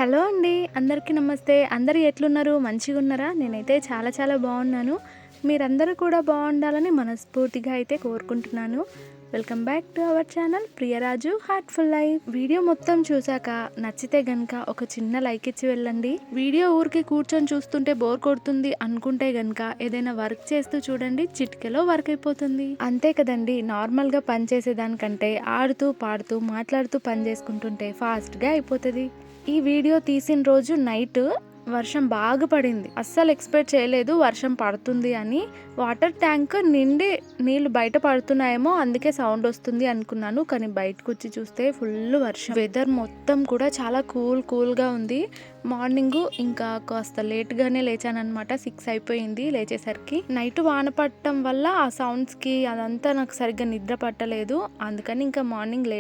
Hello అండి. అందరికీ నమస్తే. అందరూ ఎట్లున్నారు? మంచిగున్నారా? నేనైతే చాలా చాలా బాగున్నాను. మీరందరూ కూడా బాగుండాలని మనస్ఫూర్తిగా అయితే కోరుకుంటున్నాను. Welcome back to our channel Priyaraju heartful life. Video మొత్తం చూసాక నచ్చితే గనక ఒక చిన్న లైక్ ఇచ్చి వెళ్ళండి. వీడియో ఊరికి కూర్చొని చూస్తుంటే బోర్ కొడుతుంది అనుకుంటే గనక ఏదైనా వర్క్ చేస్తూ చూడండి, చిటికెలో వర్క్ అయిపోతుంది. అంతే కదండి. నార్మల్గా పని చేసేదానికంటే ఆడుతూ పాడుతూ మాట్లాడుతూ పని చేసుకుంటుంటే ఫాస్ట్గా అయిపోతుంది. ఈ వీడియో తీసిన రోజు నైట్ వర్షం బాగా పడింది. అస్సలు ఎక్స్పెక్ట్ చేయలేదు వర్షం పడుతుంది అని. వాటర్ ట్యాంక్ నిండి నీళ్లు బయట పడుతున్నాయేమో అందుకే సౌండ్ వస్తుంది అనుకున్నాను. కానీ బయటకు వచ్చి చూస్తే ఫుల్ వర్షం. వెదర్ మొత్తం కూడా చాలా కూల్గా ఉంది. మార్నింగ్ ఇంకా కాస్త లేట్గానే లేచానమాట. 6 అయిపోయింది లేచేసరికి. నైట్ వాన పడటం వల్ల ఆ సౌండ్స్కి అదంతా నాకు సరిగ్గా నిద్ర పట్టలేదు. అందుకని ఇంకా మార్నింగ్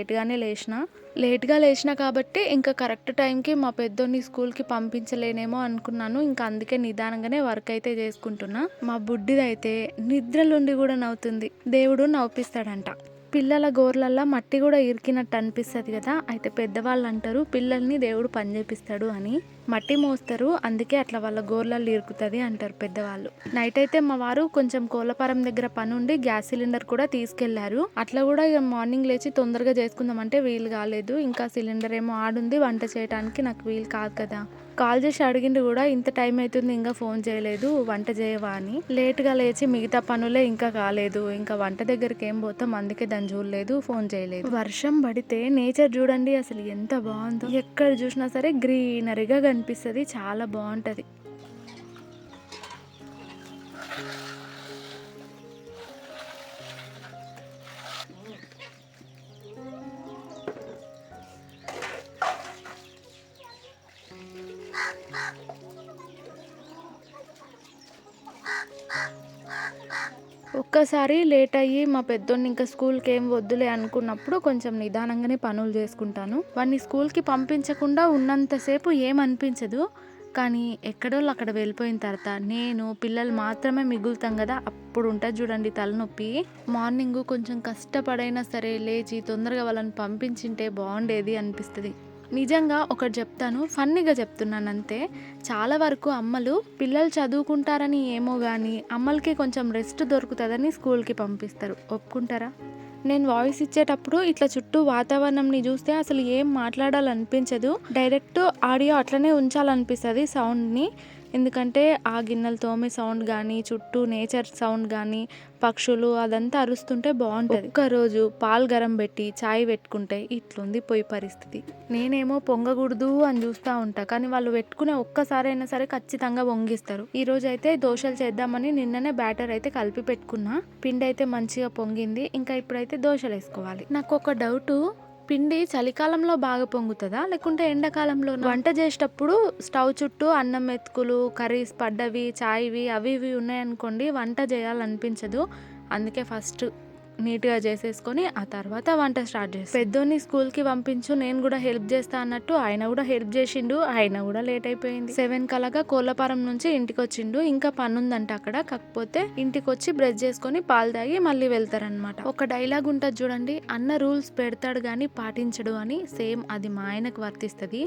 లేట్గా లేచిన కాబట్టి ఇంకా కరెక్ట్ టైంకి మా పెద్దోని స్కూల్కి పంపించలేనేమో అనుకున్నాను. ఇంకా అందుకే నిదానంగానే వర్క్ అయితే చేసుకుంటున్నా. మా బుడ్డిదైతే నిద్రలుండి కూడా నవ్వుతుంది. దేవుడు నవ్విస్తాడంట. పిల్లల గోర్లల్లో మట్టి కూడా ఇరికినట్టు అనిపిస్తుంది కదా. అయితే పెద్దవాళ్ళు అంటారు పిల్లల్ని దేవుడు పని చేపిస్తాడు అని. మట్టి మోస్తారు, అందుకే అట్లా వాళ్ళ గోర్లల్లో ఇరుకుతుంది అంటారు పెద్దవాళ్ళు. నైట్ అయితే మా వారు కొంచెం కోళ్ళపారం దగ్గర పని ఉండి గ్యాస్ సిలిండర్ కూడా తీసుకెళ్లారు. అట్లా కూడా ఇక మార్నింగ్ లేచి తొందరగా చేసుకుందామంటే వీలు కాలేదు. ఇంకా సిలిండర్ ఏమో ఆడుంది, వంట చేయడానికి నాకు వీలు కాదు కదా. కాల్ చేసి అడిగిండు కూడా, ఇంత టైం అవుతుంది ఇంకా ఫోన్ చేయలేదు, వంట చేయవా అని. లేట్గా లేచి మిగతా పనులే ఇంకా కాలేదు. ఇంకా వంట దగ్గరికి ఏం పోతాం, అందుకే దాన్ని చూడలేదు, ఫోన్ చేయలేదు. వర్షం పడితే నేచర్ చూడండి అసలు ఎంత బాగుందో. ఎక్కడ చూసినా సరే గ్రీనరీగా కనిపిస్తుంది, చాలా బాగుంటది. ఒక్కసారి లేట్ అయ్యి మా పెద్దోడిని ఇంకా స్కూల్కి ఏం వద్దులే అనుకున్నప్పుడు కొంచెం నిదానంగానే పనులు చేసుకుంటాను. వాడిని స్కూల్కి పంపించకుండా ఉన్నంతసేపు ఏమనిపించదు. కానీ ఎక్కడోళ్ళు అక్కడ వెళ్ళిపోయిన తర్వాత నేను పిల్లలు మాత్రమే మిగులుతాం కదా, అప్పుడు ఉంటుంది చూడండి తలనొప్పి. మార్నింగ్ కొంచెం కష్టపడైనా సరే లేచి తొందరగా వాళ్ళని పంపించింటే బాగుండేది అనిపిస్తుంది. నిజంగా ఒకటి చెప్తాను, ఫన్నీగా చెప్తున్నాను అంతే. చాలా వరకు అమ్మలు పిల్లలు చదువుకుంటారని ఏమో కానీ అమ్మలకి కొంచెం రెస్ట్ దొరుకుతుందని స్కూల్కి పంపిస్తారు. ఒప్పుకుంటారా? నేను వాయిస్ ఇచ్చేటప్పుడు ఇట్లా చుట్టూ వాతావరణంని చూస్తే అసలు ఏం మాట్లాడాలనిపించదు. డైరెక్ట్ ఆడియో అట్లనే ఉంచాలనిపిస్తుంది సౌండ్ని. ఎందుకంటే ఆ గిన్నెలు తోమే సౌండ్ కానీ, చుట్టూ నేచర్ సౌండ్ కానీ, పక్షులు అదంతా అరుస్తుంటే బాగుంటుంది. ఒక్కరోజు పాలు గరం పెట్టి చాయ్ పెట్టుకుంటే ఇట్లుంది పోయి పరిస్థితి. నేనేమో పొంగకూడదు అని చూస్తూ ఉంటా, కానీ వాళ్ళు పెట్టుకునే ఒక్కసారైనా సరే ఖచ్చితంగా పొంగిస్తారు. ఈ రోజు అయితే దోశలు చేద్దామని నిన్ననే బ్యాటర్ అయితే కలిపి పెట్టుకున్నా. పిండి అయితే మంచిగా పొంగింది. ఇంకా ఇప్పుడైతే దోశలు వేసుకోవాలి. నాకు ఒక డౌటు, పిండి చలికాలంలో బాగా పొంగుతుందా లేకుంటే ఎండాకాలంలో? వంట చేసేటప్పుడు స్టవ్ చుట్టూ అన్నం మెతుకులు, కర్రీస్ పడ్డవి, చాయ్వి అవి ఇవి ఉన్నాయనుకోండి, వంట చేయాలనిపించదు. అందుకే ఫస్ట్ నీట్గా చేసేసుకొని ఆ తర్వాత వంట స్టార్ట్ చేస్తాను. పెద్దోని స్కూల్కి పంపించు, నేను కూడా హెల్ప్ చేస్తా అన్నట్టు ఆయన కూడా హెల్ప్ చేసిండు. ఆయన కూడా లేట్ అయిపోయింది. 7 కలగా కోళ్ళపారం నుంచి ఇంటికి వచ్చిండు. ఇంకా పని ఉందంట అక్కడ. కాకపోతే ఇంటికి వచ్చి బ్రష్ చేసుకొని పాలు తాగి మళ్ళీ వెళ్తారనమాట. ఒక డైలాగ్ ఉంటుంది చూడండి, అన్న రూల్స్ పెడతాడు కానీ పాటించడు అని. సేమ్ అది మా ఆయనకు వర్తిస్తుంది.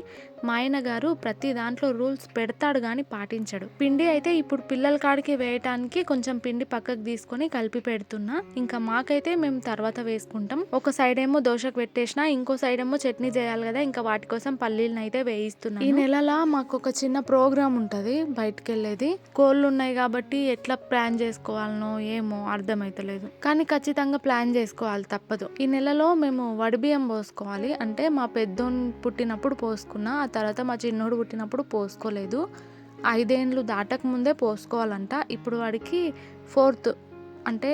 మా ఆయన గారు ప్రతి దాంట్లో రూల్స్ పెడతాడు కానీ పాటించడు. పిండి అయితే ఇప్పుడు పిల్లల కాడికి వేయటానికి కొంచెం పిండి పక్కకు తీసుకొని కలిపి పెడుతున్నా. ఇంకా మాకైతే మేము తర్వాత వేసుకుంటాం. ఒక సైడ్ ఏమో దోశకు పెట్టేసిన, ఇంకో సైడ్ ఏమో చట్నీ చేయాలి కదా, ఇంకా వాటి కోసం పల్లీలను అయితే వేయిస్తున్నాను. ఈ నెలలా మాకు ఒక చిన్న ప్రోగ్రామ్ ఉంటుంది బయటకు వెళ్ళేది. కోళ్ళు ఉన్నాయి కాబట్టి ఎట్లా ప్లాన్ చేసుకోవాలనో ఏమో అర్థమైతలేదు, కానీ ఖచ్చితంగా ప్లాన్ చేసుకోవాలి, తప్పదు. ఈ నెలలో మేము వడిబియ్యం పోసుకోవాలి. అంటే మా పెద్దోని పుట్టినప్పుడు పోసుకున్నా, ఆ తర్వాత మా చిన్నోడు పుట్టినప్పుడు పోసుకోలేదు. 5 ఏళ్ళు దాటక ముందే పోసుకోవాలంట. ఇప్పుడు వాడికి 4th అంటే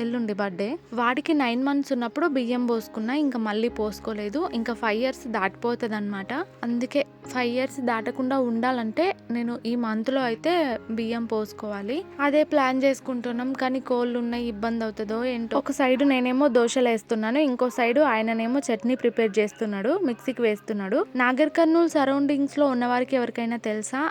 ఎల్లుండి బర్త్డే. వాడికి 9 months ఉన్నప్పుడు బియ్యం పోసుకున్నా, ఇంకా మళ్ళీ పోసుకోలేదు. ఇంకా 5 years దాటిపోతుంది అనమాట. అందుకే 5 years దాటకుండా ఉండాలంటే నేను ఈ మంత్లో అయితే బియ్యం పోసుకోవాలి. అదే ప్లాన్ చేసుకుంటున్నాం. కానీ కోళ్ళు ఉన్నాయి, ఇబ్బంది అవుతుందో ఏంటో. ఒక సైడ్ నేనేమో దోశలు వేస్తున్నాను, ఇంకో సైడ్ ఆయననేమో చట్నీ ప్రిపేర్ చేస్తున్నాడు, మిక్సీకి వేస్తున్నాడు. నాగర్ కర్నూల్ సరౌండింగ్స్ లో ఉన్న వారికి ఎవరికైనా తెలుసా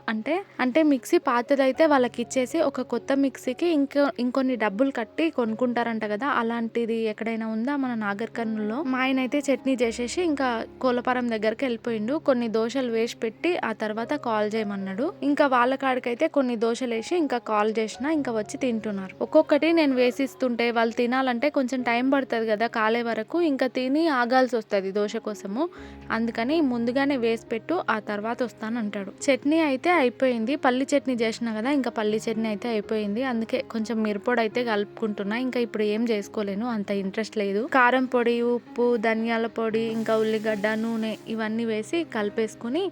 అంటే మిక్సీ పాతదైతే వాళ్ళకి ఇచ్చేసి ఒక కొత్త మిక్సీ పిండికి ఇంకొన్ని డబ్బులు కట్టి కొనుక్కుంటారంట కదా, అలాంటిది ఎక్కడైనా ఉందా మన నాగర్ కర్నూల్లో? మా ఆయన అయితే చట్నీ చేసేసి ఇంకా కోలపారం దగ్గరికి వెళ్ళిపోయిండు. కొన్ని దోశలు వేసి పెట్టి ఆ తర్వాత కాల్ చేయమన్నాడు. ఇంకా వాళ్ళ కాడికైతే కొన్ని దోశలు వేసి ఇంకా కాల్ చేసిన, ఇంకా వచ్చి తింటున్నారు. ఒక్కొక్కటి నేను వేసిస్తుంటే వాళ్ళు తినాలంటే కొంచెం టైం పడుతుంది కదా కాలే వరకు, ఇంకా తిని ఆగాల్సి వస్తుంది దోశ కోసము. అందుకని ముందుగానే వేసి పెట్టు, ఆ తర్వాత వస్తాను అంటాడు. చట్నీ అయితే అయిపోయింది. పల్లి చట్నీ చేసిన కదా, ఇంకా పల్లి చట్నీ అయితే అయిపోయింది. అందుకే కొంచెం మిరపొడి అయితే కలుపుకుంటున్నా. ఇంకా ఇప్పుడు ఏం చేసుకోలేను, అంత ఇంట్రెస్ట్ లేదు. కారం పొడి, ఉప్పు, ధనియాల పొడి, ఇంకా ఉల్లిగడ్డ, నూనె ఇవన్నీ వేసి కలిపేసుకుని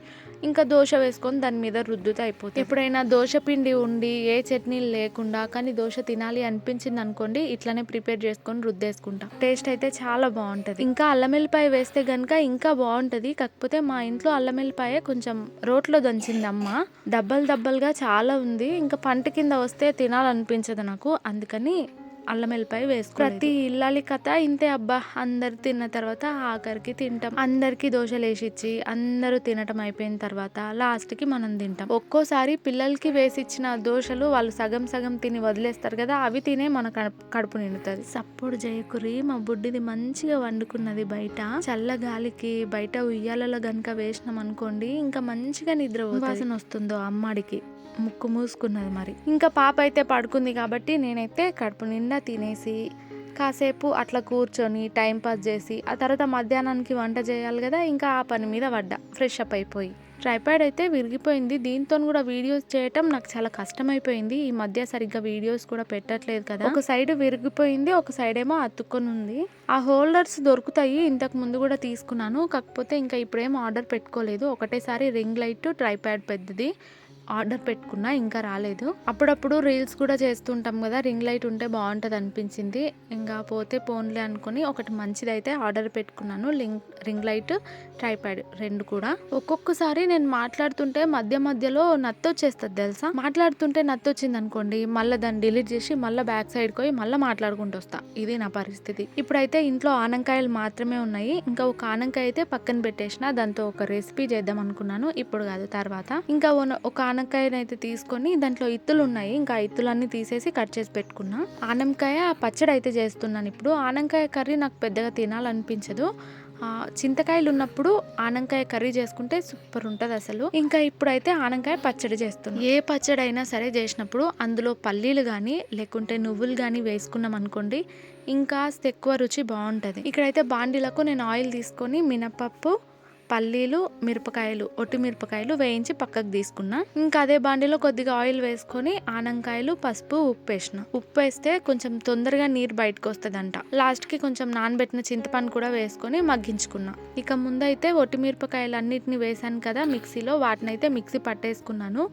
ఇంకా దోశ వేసుకొని దాని మీద రుద్దుతే అయిపోతుంది. ఎప్పుడైనా దోశ పిండి ఉండి ఏ చట్నీలు లేకుండా కానీ దోశ తినాలి అనిపించింది అనుకోండి, ఇట్లానే ప్రిపేర్ చేసుకొని రుద్దేసుకుంటాం. టేస్ట్ అయితే చాలా బాగుంటుంది. ఇంకా అల్లం వెల్లిపాయ వేస్తే గనుక ఇంకా బాగుంటుంది. కాకపోతే మా ఇంట్లో అల్లం వెల్లిపాయ కొంచెం రోట్లో దంచింది అమ్మ, దబ్బలుగా చాలా ఉంది. ఇంకా పంట కింద వస్తే తినాలనిపించదు నాకు, అందుకని అల్లం వెల్లిపాయ వేసుకో. ప్రతి ఇల్లాలి కథ ఇంతే అబ్బా. అందరు తిన్న తర్వాత ఆఖరికి తింటాం. అందరికి దోశలు వేసిచ్చి అందరూ తినటం అయిపోయిన తర్వాత లాస్ట్ కి మనం తింటాం. ఒక్కోసారి పిల్లలకి వేసిచ్చిన దోశలు వాళ్ళు సగం సగం తిని వదిలేస్తారు కదా, అవి తినే మన కడుపు నిండుతుంది. సప్పుడు జయకురి మా బుడ్డిది మంచిగా వండుకున్నది బయట చల్లగాలికి. బయట ఉయ్యాలలో గనుక వేసినాం అనుకోండి ఇంకా మంచిగా నిద్ర వాసన వస్తుందో అమ్మాడికి, ముక్కు మూసుకున్నది. మరి ఇంకా పాప అయితే పడుకుంది కాబట్టి నేనైతే కడుపు నిండా తినేసి కాసేపు అట్లా కూర్చొని టైం పాస్ చేసి ఆ తర్వాత మధ్యాహ్నానికి వంట చేయాలి కదా, ఇంకా ఆ పని మీద పడ్డా ఫ్రెష్ అప్ అయిపోయి. ట్రైపాడ్ అయితే విరిగిపోయింది. దీంతో కూడా వీడియోస్ చేయటం నాకు చాలా కష్టమైపోయింది. ఈ మధ్య సరిగ్గా వీడియోస్ కూడా పెట్టట్లేదు కదా. ఒక సైడ్ విరిగిపోయింది, ఒక సైడ్ ఏమో అతుక్కొని ఉంది. ఆ హోల్డర్స్ దొరుకుతాయి, ఇంతకు ముందు కూడా తీసుకున్నాను. కాకపోతే ఇంకా ఇప్పుడేం ఆర్డర్ పెట్టుకోలేదు. ఒకటేసారి రింగ్ లైట్, ట్రైపాడ్ పెద్దది ఆర్డర్ పెట్టుకున్నా, ఇంకా రాలేదు. అప్పుడప్పుడు రీల్స్ కూడా చేస్తుంటాం కదా, రింగ్ లైట్ ఉంటే బాగుంటుంది అనిపించింది. ఇంకా పోతే పోన్లే అనుకుని ఒకటి మంచిదైతే ఆర్డర్ పెట్టుకున్నాను. రింగ్ లైట్, ట్రైపాడ్ రెండు కూడా. ఒక్కొక్కసారి నేను మాట్లాడుతుంటే మధ్యలో నత్తొచ్చేస్తుంది తెలుసా. మాట్లాడుతుంటే నత్తొచ్చింది అనుకోండి, మళ్ళీ దాన్ని డిలీట్ చేసి మళ్ళీ బ్యాక్ సైడ్కి పోయి మళ్ళీ మాట్లాడుకుంటూ వస్తా. ఇది నా పరిస్థితి. ఇప్పుడైతే ఇంట్లో ఆనంకాయలు మాత్రమే ఉన్నాయి. ఇంకా ఒక ఆనంకాయ అయితే పక్కన పెట్టేసిన, దాంతో ఒక రెసిపీ చేద్దాం అనుకున్నాను. ఇప్పుడు కాదు, తర్వాత. ఇంకా ఒక ఆనపకాయనైతే తీసుకొని దాంట్లో ఇత్తులు ఉన్నాయి, ఇంకా ఇత్తులన్నీ తీసేసి కట్ చేసి పెట్టుకున్నా. ఆనపకాయ పచ్చడి అయితే చేస్తున్నాను ఇప్పుడు. ఆనపకాయ కర్రీ నాకు పెద్దగా తినాలనిపించదు. చింతకాయలు ఉన్నప్పుడు ఆనపకాయ కర్రీ చేసుకుంటే సూపర్ ఉంటుంది అసలు. ఇంకా ఇప్పుడైతే ఆనపకాయ పచ్చడి చేస్తున్నాను. ఏ పచ్చడి అయినా సరే చేసినప్పుడు అందులో పల్లీలు కానీ లేకుంటే నువ్వులు కానీ వేసుకున్నాం అనుకోండి, ఇంకా ఎక్కువ రుచి బాగుంటుంది. ఇక్కడైతే బాండీలకు నేను ఆయిల్ తీసుకొని మినపప్పు, పల్లీలు, మిరపకాయలు, ఒట్టి మిరపకాయలు వేయించి పక్కకు తీసుకున్నా. ఇంకా అదే బాండీలో కొద్దిగా ఆయిల్ వేసుకొని ఆనంకాయలు, పసుపు, ఉప్పు వేసిన. ఉప్పు వేస్తే కొంచెం తొందరగా నీరు బయటకు వస్తుందంట. లాస్ట్ కి కొంచెం నానబెట్టిన చింతపండు కూడా వేసుకొని మగ్గించుకున్నా. ఇక ముందైతే ఒట్టి మిరపకాయలు అన్నిటిని వేసాను కదా మిక్సీలో, వాటినైతే మిక్సీ పట్టేసుకున్నాను.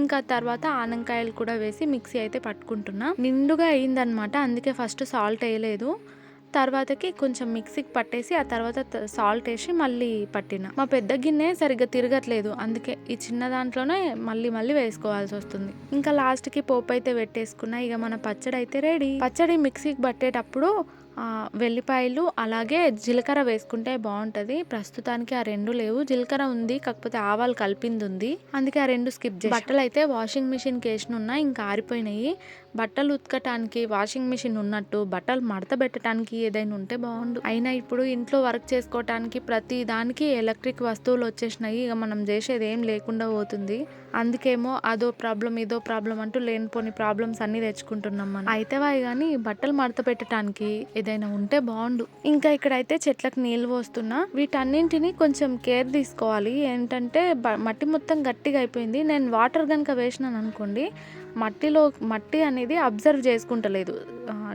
ఇంకా తర్వాత ఆనంకాయలు కూడా వేసి మిక్సీ అయితే పట్టుకుంటున్నా. నిండుగా అయిందనమాట, అందుకే ఫస్ట్ సాల్ట్ వేయలేదు. తర్వాతకి కొంచెం మిక్సీకి పట్టేసి ఆ తర్వాత సాల్ట్ వేసి మళ్ళీ పట్టిన. మా పెద్ద గిన్నె సరిగ్గా తిరగట్లేదు, అందుకే ఈ చిన్న దాంట్లోనే మళ్ళీ వేసుకోవాల్సి వస్తుంది. ఇంకా లాస్ట్కి పోపు అయితే పెట్టేసుకున్నా. ఇక మన పచ్చడి అయితే రెడీ. పచ్చడి మిక్సీకి పట్టేటప్పుడు వెల్లిపాయలు అలాగే జీలకర్ర వేసుకుంటే బాగుంటుంది. ప్రస్తుతానికి ఆ రెండు లేవు. జీలకర్ర ఉంది, కాకపోతే ఆవాలు కలిపింది ఉంది, అందుకే ఆ రెండు స్కిప్ చేసి. బట్టలు అయితే వాషింగ్ మిషన్కి వేసినున్నా, ఇంకా ఆరిపోయినాయి. బట్టలు ఉతకటానికి వాషింగ్ మిషన్ ఉన్నట్టు బట్టలు మడత పెట్టడానికి ఏదైనా ఉంటే బాగుండు. అయినా ఇప్పుడు ఇంట్లో వర్క్ చేసుకోవటానికి ప్రతి దానికి ఎలక్ట్రిక్ వస్తువులు వచ్చేసినాయి. ఇక మనం చేసేది ఏం లేకుండా పోతుంది. అందుకేమో అదో ప్రాబ్లం ఇదో ప్రాబ్లం అంటూ లేనిపోని ప్రాబ్లమ్స్ అన్ని తెచ్చుకుంటున్నాం మనం. అయితే కానీ బట్టలు మడత పెట్టడానికి ఏదైనా ఉంటే బాగుండు. ఇంకా ఇక్కడైతే చెట్లకు నీళ్ళు పోస్తున్నా. వీటన్నింటినీ కొంచెం కేర్ తీసుకోవాలి. ఏంటంటే మట్టి మొత్తం గట్టిగా అయిపోయింది. నేను వాటర్ కనుక వేసినాను అనుకోండి, మట్టి అనేది అబ్జర్వ్ చేసుకుంటలేదు,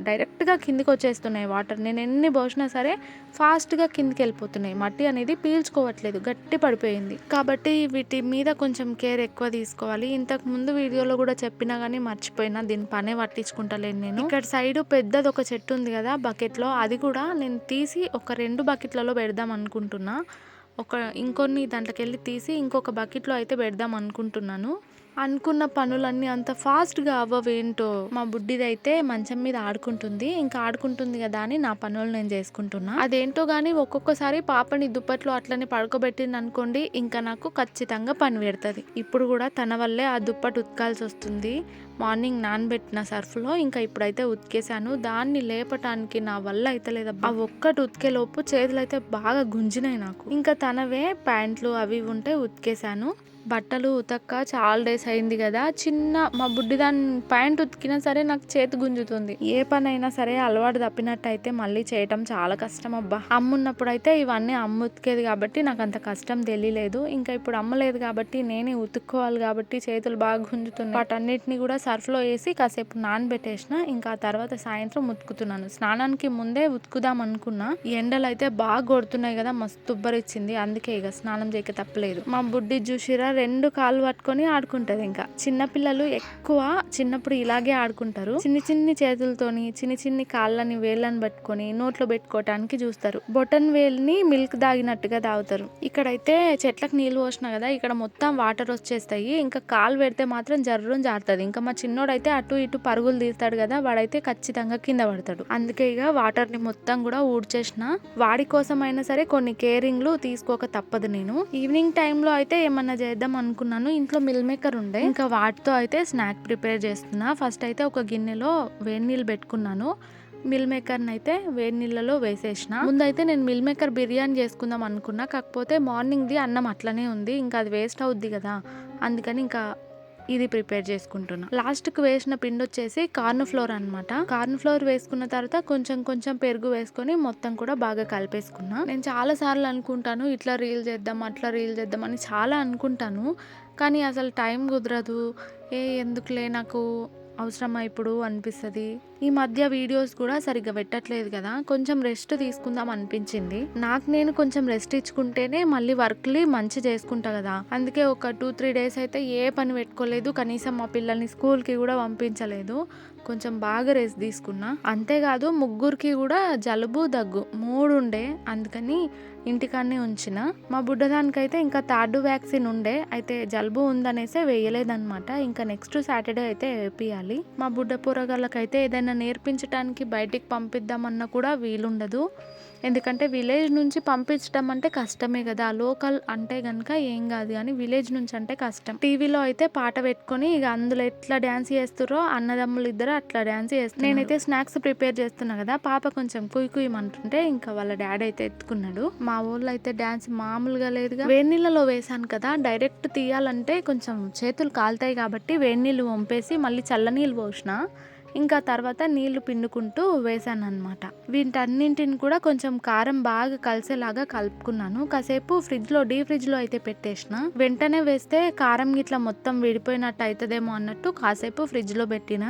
డైరెక్ట్గా కిందికి వచ్చేస్తున్నాయి వాటర్. నేను ఎన్ని పోసినా సరే ఫాస్ట్గా కిందికి వెళ్ళిపోతున్నాయి. మట్టి అనేది పీల్చుకోవట్లేదు, గట్టి పడిపోయింది. కాబట్టి వీటి మీద కొంచెం కేర్ ఎక్కువ తీసుకోవాలి. ఇంతకు ముందు వీడియోలో కూడా చెప్పినా కానీ మర్చిపోయినా, దీని పనే పట్టించుకుంటలేను నేను. ఇక్కడ సైడ్ పెద్దది ఒక చెట్టు ఉంది కదా బకెట్లో, అది కూడా నేను తీసి ఒక 2 బకెట్లలో పెడదాం అనుకుంటున్నా. ఇంకొన్ని దాంట్లోకి వెళ్ళి తీసి ఇంకొక బకెట్లో అయితే పెడదాం అనుకుంటున్నాను. అనుకున్న పనులన్నీ అంత ఫాస్ట్‌గా అవ్వవేంటో. మా బుడ్డిదైతే మంచం మీద ఆడుకుంటుంది. ఇంకా ఆడుకుంటుంది గదా అని నా పనులు నేను చేసుకుంటున్నా. అదేంటో గానీ ఒక్కొక్కసారి పాపని దుప్పట్లో అట్లనే పడుకోబెట్టిందనుకోండి, ఇంకా నాకు ఖచ్చితంగా పని పెడతది. ఇప్పుడు గూడా తన వల్లే ఆ దుప్పటి ఉతకాల్సొస్తుంది. మార్నింగ్ నానబెట్టిన సర్ఫ్‌లో ఇంకా ఇప్పుడైతే ఉతికేసాను. దాన్ని లేపటానికి నా వల్ల అయితలేదబ్బా. ఆ ఒక్కటి ఉతికేలోపు చేతులైతే బాగా గుంజినాయి నాకు. ఇంకా తనవే ప్యాంట్లు అవి ఇవి ఉంటే ఉతికేసాను. బట్టలు ఉతక్క చాలా డేస్ అయింది కదా, మా బుడ్డి దాని ప్యాంట్ ఉతికినా సరే నాకు చేతి గుంజుతుంది. ఏ పని అయినా సరే అలవాటు తప్పినట్టు అయితే మళ్ళీ చేయటం చాలా కష్టం అబ్బా. అమ్మున్నప్పుడు అయితే ఇవన్నీ అమ్మ ఉతికేది కాబట్టి నాకు అంత కష్టం తెలియలేదు. ఇంకా ఇప్పుడు అమ్మలేదు కాబట్టి నేనే ఉతుక్కోవాలి కాబట్టి చేతులు బాగా గుంజుతున్నాయి. వాటన్నిటిని కూడా సర్ఫ్లో వేసి కాసేపు నానబెట్టేసిన. ఇంకా తర్వాత సాయంత్రం ఉతుకుతున్నాను. స్నానానికి ముందే ఉతుకుదాం అనుకున్నా, ఎండలు అయితే బాగా కొడుతున్నాయి కదా, మస్తు ఉబ్బరిచ్చింది. అందుకే ఇక స్నానం చేయక తప్పలేదు. మా బుడ్డి చూసిరా 2 కాళ్ళు పట్టుకొని ఆడుకుంటది. ఇంకా చిన్నపిల్లలు ఎక్కువ చిన్నప్పుడు ఇలాగే ఆడుకుంటారు. చిన్ని చేతులతోని చిన్ని కాళ్ళని వేళ్ళని పట్టుకొని నోట్లో పెట్టుకోవటానికి చూస్తారు. బొటన్ వేలుని మిల్క్ దాగినట్టుగా తాగుతారు. ఇక్కడైతే చెట్లకు నీళ్ళు పోసిన కదా, ఇక్కడ మొత్తం వాటర్ వచ్చేస్తాయి. ఇంకా కాలు పెడితే మాత్రం జర్రుని జారుతుంది. ఇంకా మా చిన్నోడైతే అటు ఇటు పరుగులు తీస్తాడు కదా, వాడైతే ఖచ్చితంగా కింద పడతాడు. అందుకే ఇక వాటర్ ని మొత్తం కూడా ఊడ్చేసిన. వాడి కోసం అయినా సరే కొన్ని కేరింగ్లు తీసుకోక తప్పదు. నేను ఈవినింగ్ టైంలో అయితే ఏమన్నా చేద్దాం అనుకున్నాను. ఇంట్లో మిల్ మేకర్ ఉండే, ఇంకా వాటితో అయితే స్నాక్ ప్రిపేర్ చేస్తున్నా. ఫస్ట్ అయితే ఒక గిన్నెలో వేడి నీళ్ళు పెట్టుకున్నాను. మిల్ మేకర్ని అయితే వేడి నీళ్ళలో వేసేసిన. ముందైతే నేను మిల్ మేకర్ బిర్యానీ చేసుకుందాం అనుకున్నా, కాకపోతే మార్నింగ్ది అన్నం అట్లనే ఉంది, ఇంకా అది వేస్ట్ అవుద్ది కదా, అందుకని ఇంకా ఇది ప్రిపేర్ చేసుకుంటున్నా. లాస్ట్కి వేసిన పిండి వచ్చేసి కార్న్ ఫ్లోర్ అనమాట. కార్న్ ఫ్లోర్ వేసుకున్న తర్వాత కొంచెం పెరుగు వేసుకొని మొత్తం కూడా బాగా కలిపేసుకున్నా. నేను చాలా సార్లు అనుకుంటాను ఇట్లా రీల్ చేద్దాం అట్లా రీల్ చేద్దాం అని చాలా అనుకుంటాను, కానీ అసలు టైం కుదరదు. ఎందుకులే నాకు అవసరమా ఇప్పుడు అనిపిస్తుంది. ఈ మధ్య వీడియోస్ కూడా సరిగ్గా పెట్టట్లేదు కదా, కొంచెం రెస్ట్ తీసుకుందాం అనిపించింది. నాకు నేను కొంచెం రెస్ట్ ఇచ్చుకుంటేనే మళ్ళీ వర్క్లు మంచి చేసుకుంటా కదా, అందుకే ఒక 2-3 డేస్ అయితే ఏ పని పెట్టుకోలేదు. కనీసం మా పిల్లల్ని స్కూల్కి కూడా పంపించలేదు. కొంచెం బాగా రెస్ట్ తీసుకున్నా. అంతేకాదు ముగ్గురికి కూడా జలుబు దగ్గు 3 ఉండే, అందుకని ఇంటికాడనే ఉంచిన. మా బుడ్డదానికైతే ఇంకా 3rd వ్యాక్సిన్ ఉండే, అయితే జలుబు ఉందనేసే వేయలేదన్నమాట. ఇంకా నెక్స్ట్ సాటర్డే అయితే వేపియాలి. మా బుడ్డ పోరగాళ్ళకైతే ఏదైనా నేర్పించడానికి బయటికి పంపిద్దామన్నా కూడా వీలుండదు. ఎందుకంటే విలేజ్ నుంచి పంపించడం అంటే కష్టమే కదా, లోకల్ అంటే కనుక ఏం కాదు, కానీ విలేజ్ నుంచి అంటే కష్టం. టీవీలో అయితే పాట పెట్టుకొని ఇక అందులో ఎట్లా డ్యాన్స్ చేస్తారో అన్నదమ్ములు ఇద్దరు అట్లా డ్యాన్స్ చేస్తారు. నేనైతే స్నాక్స్ ప్రిపేర్ చేస్తున్నా కదా, పాప కొంచెం కుయ్యమంటుంటే ఇంకా వాళ్ళ డాడీ అయితే ఎత్తుకున్నాడు. మా ఊళ్ళో అయితే డ్యాన్స్ మామూలుగా లేదుగా. వేడి నీళ్ళలో వేసాను కదా, డైరెక్ట్ తీయాలంటే కొంచెం చేతులు కాలుతాయి కాబట్టి వేడి నీళ్ళు వంపేసి మళ్ళీ చల్లనీళ్ళు పోసిన. ఇంకా తర్వాత నీళ్లు పిండుకుంటూ వేసాను అనమాట. వీటన్నింటిని కూడా కొంచెం కారం బాగా కలిసేలాగా కలుపుకున్నాను. కాసేపు డీప్ ఫ్రిడ్జ్ లో అయితే పెట్టేసిన. వెంటనే వేస్తే కారం గిట్లా మొత్తం విడిపోయినట్టు అవుతుందేమో అన్నట్టు కాసేపు ఫ్రిడ్జ్ లో పెట్టిన.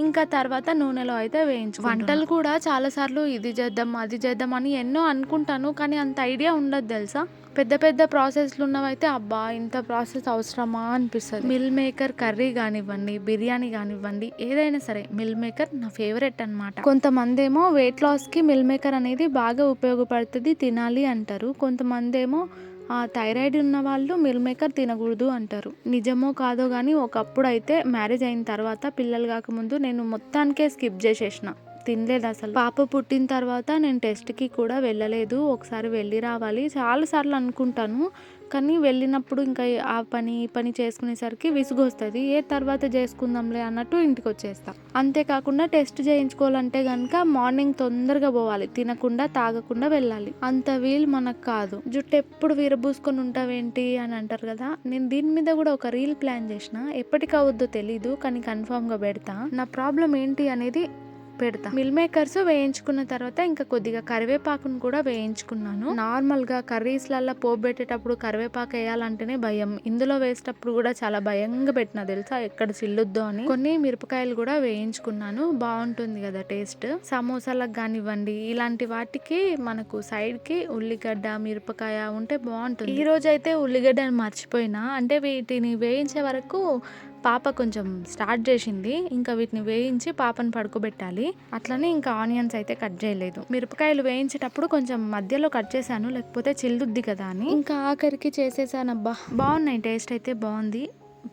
ఇంకా తర్వాత నూనెలో అయితే వేయించు. వంటలు కూడా చాలా సార్లు ఇది చేద్దాం అది చేద్దాం అని ఎన్నో అనుకుంటాను, కానీ అంత ఐడియా ఉండదు తెలుసా. పెద్ద ప్రాసెస్లు ఉన్నవైతే అబ్బా ఇంత ప్రాసెస్ అవసరమా అనిపిస్తుంది. మిల్ మేకర్ కర్రీ కానివ్వండి, బిర్యానీ కానివ్వండి, ఏదైనా సరే మిల్ మేకర్ నా ఫేవరెట్ అనమాట. కొంతమంది ఏమో వెయిట్ లాస్కి మిల్ మేకర్ అనేది బాగా ఉపయోగపడుతుంది, తినాలి అంటారు. కొంతమంది ఏమో థైరాయిడ్ ఉన్న వాళ్ళు మిల్ మేకర్ తినకూడదు అంటారు. నిజమో కాదో కానీ ఒకప్పుడు అయితే మ్యారేజ్ అయిన తర్వాత పిల్లలు కాకముందు నేను మొత్తానికే స్కిప్ చేసేసిన, తినలేదు అసలు. పాప పుట్టిన తర్వాత నేను టెస్ట్కి కూడా వెళ్ళలేదు. ఒకసారి వెళ్ళి రావాలి చాలా సార్లు అనుకుంటాను, కానీ వెళ్ళినప్పుడు ఇంకా ఆ పని ఈ పని చేసుకునేసరికి విసుగు వస్తుంది. తర్వాత చేసుకుందాంలే అన్నట్టు ఇంటికి వచ్చేస్తా. అంతేకాకుండా టెస్ట్ చేయించుకోవాలంటే కనుక మార్నింగ్ తొందరగా పోవాలి, తినకుండా తాగకుండా వెళ్ళాలి. అంత వీలు మనకు కాదు. జుట్టు ఎప్పుడు విరబూసుకొని ఉంటావేంటి అని అంటారు కదా, నేను దీని మీద కూడా ఒక రీల్ ప్లాన్ చేసిన. ఎప్పటికి అవద్దో తెలీదు, కానీ కన్ఫామ్గా పెడతా. నా ప్రాబ్లం ఏంటి అనేది పెడతా. మిల్ మేకర్స్ వేయించుకున్న తర్వాత ఇంకా కొద్దిగా కరివేపాకును కూడా వేయించుకున్నాను. నార్మల్ గా కర్రీస్లలో పోపు పెట్టేటప్పుడు కరివేపాకు వేయాలంటేనే భయం, ఇందులో వేసేటప్పుడు కూడా చాలా భయంగా పెట్టినా తెలుసా, ఎక్కడ చిల్లుద్దో అని. కొన్ని మిరపకాయలు కూడా వేయించుకున్నాను, బాగుంటుంది కదా టేస్ట్. సమోసాలకు కానివ్వండి ఇలాంటి వాటికి మనకు సైడ్ కి ఉల్లిగడ్డ మిరపకాయ ఉంటే బాగుంటుంది. ఈ రోజు అయితే ఉల్లిగడ్డను మర్చిపోయినా, అంటే వీటిని వేయించే వరకు పాప కొంచెం స్టార్ట్ చేసింది. ఇంకా వీటిని వేయించి పాపను పడుకోబెట్టాలి. అట్లనే ఇంకా ఆనియన్స్ అయితే కట్ చేయలేదు. మిరపకాయలు వేయించేటప్పుడు కొంచెం మధ్యలో కట్ చేశాను, లేకపోతే చిల్లుద్ది కదా అని. ఇంకా ఆఖరికి చేసేసానబ్బా, బాగున్నాయి, టేస్ట్ అయితే బాగుంది.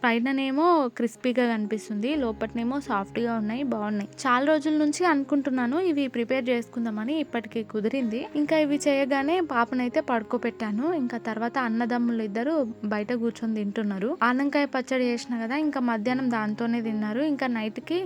పైననేమో క్రిస్పీగా కనిపిస్తుంది, లోపటనేమో సాఫ్ట్గా ఉన్నాయి, బాగున్నాయి. చాలా రోజుల నుంచి అనుకుంటున్నాను ఇవి ప్రిపేర్ చేసుకుందామని, ఇప్పటికి కుదిరింది. ఇంకా ఇవి చేయగానే పాపనైతే పడుకోబెట్టాను. ఇంకా తర్వాత అన్నదమ్ములు ఇద్దరు బయట కూర్చొని తింటున్నారు. ఆనంకాయ పచ్చడి చేసిన కదా, ఇంకా మధ్యాహ్నం దాంతోనే తిన్నారు. ఇంకా నైట్కి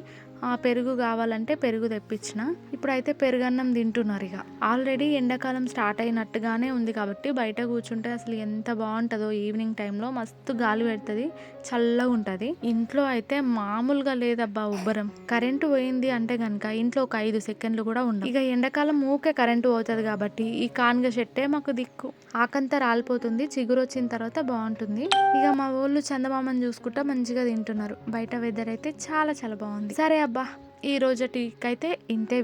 పెరుగు కావాలంటే పెరుగు తెప్పించిన. ఇప్పుడైతే పెరుగన్నం తింటున్నారు. ఇక ఆల్రెడీ ఎండాకాలం స్టార్ట్ అయినట్టుగానే ఉంది కాబట్టి బయట కూర్చుంటే అసలు ఎంత బాగుంటుందో. ఈవినింగ్ టైంలో మస్తు గాలి పెడుతుంది, చల్లగా ఉంటుంది. ఇంట్లో అయితే మామూలుగా లేదబ్బా ఉబ్బరం. కరెంటు పోయింది అంటే కనుక ఇంట్లో ఒక 5 సెకండ్లు కూడా ఉండవు. ఇక ఎండాకాలం ఊకే కరెంటు పోతుంది కాబట్టి ఈ కాన్గ చెట్టే మాకు దిక్కు. ఆకంతా రాలిపోతుంది, చిగురు వచ్చిన తర్వాత బాగుంటుంది. ఇక మా ఊళ్ళు చందమామని చూసుకుంటా మంచిగా తింటున్నారు. బయట వెదర్ అయితే చాలా చాలా బాగుంది. సరే అబ్బా, ఈ రోజుకైతే ఇంతే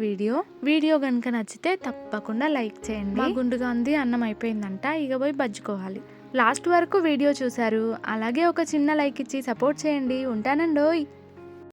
వీడియో కనుక నచ్చితే తప్పకుండా లైక్ చేయండి. మా గుండుగా ఉంది, అన్నం అయిపోయిందంట, ఇక పోయి బజ్జుకోవాలి. లాస్ట్ వరకు వీడియో చూశారు, అలాగే ఒక చిన్న లైక్ ఇచ్చి సపోర్ట్ చేయండి. ఉంటానండోయ్.